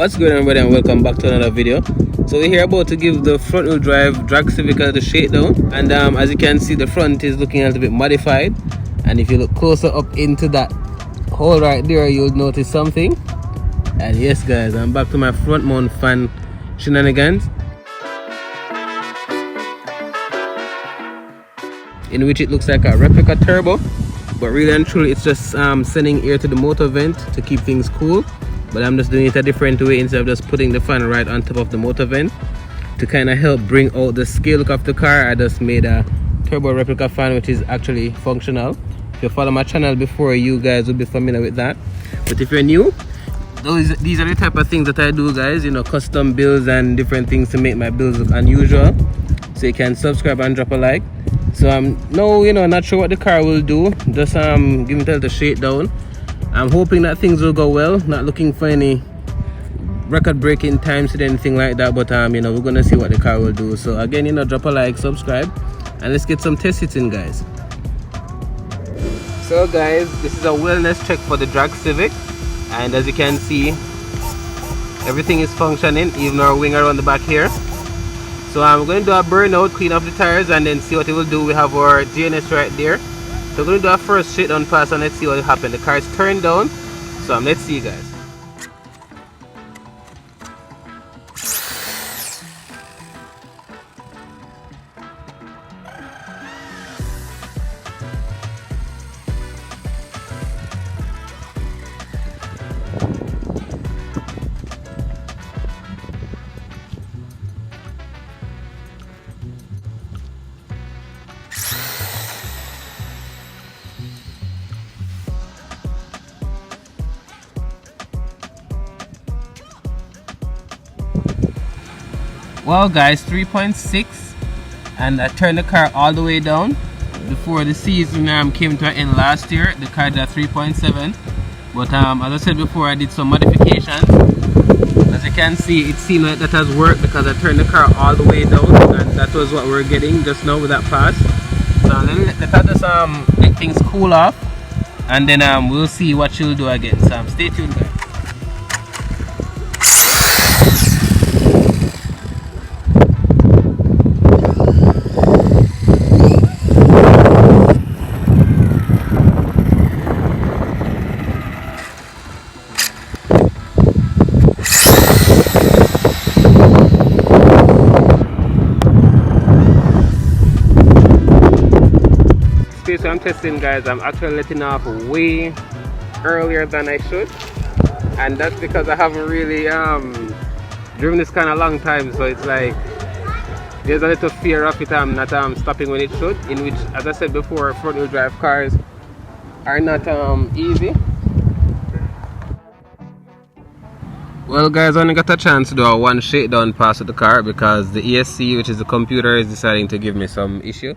What's going on, everybody, and welcome back to another video. So we're here about to give the front wheel drive drag Civic the shakedown, and as you can see, the front is looking a little bit modified, and if you look closer up into that hole right there, you'll notice something. And yes guys, I'm back to my front mount fan shenanigans, in which it looks like a replica turbo, but really and truly it's just sending air to the motor vent to keep things cool. But I'm just doing it a different way. Instead of just putting the fan right on top of the motor vent to kind of help bring out the scale look of the car, I just made a turbo replica fan which is actually functional. If you follow my channel before, you guys will be familiar with that, but if you're new, these are the type of things that I do, guys. You know, custom builds and different things to make my builds look unusual. So you can subscribe and drop a like. So I'm not sure what the car will do, just giving it a little shakedown. I'm hoping that things will go well, not looking for any record breaking times or anything like that, but we're gonna see what the car will do. So again, drop a like, subscribe, and let's get some test hits in, guys. So guys, this is a wellness check for the drag Civic, and as you can see, everything is functioning, even our wing around the back here. So I'm going to do a burnout, clean off the tires, and then see what it will do. We have our GNS right there. So we're going to do a first shakedown pass and let's see what will happen. The car is turned down, so let's see, guys. Well guys, 3.6, and I turned the car all the way down. Before the season came to an end last year, the car is at 3.7, but as I said before, I did some modifications. As you can see, it seemed like that has worked because I turned the car all the way down, and that was what we're getting just now with that pass. So let us let things cool off, and then we'll see what she'll do again. So stay tuned, guys. So I'm testing, guys. I'm actually letting off way earlier than I should, and that's because I haven't really driven this kind of long time, so it's like there's a little fear of it not stopping when it should, in which, as I said before, front wheel drive cars are not easy. Well guys, I only got a chance to do a one shakedown pass with the car because the ESC, which is the computer, is deciding to give me some issue.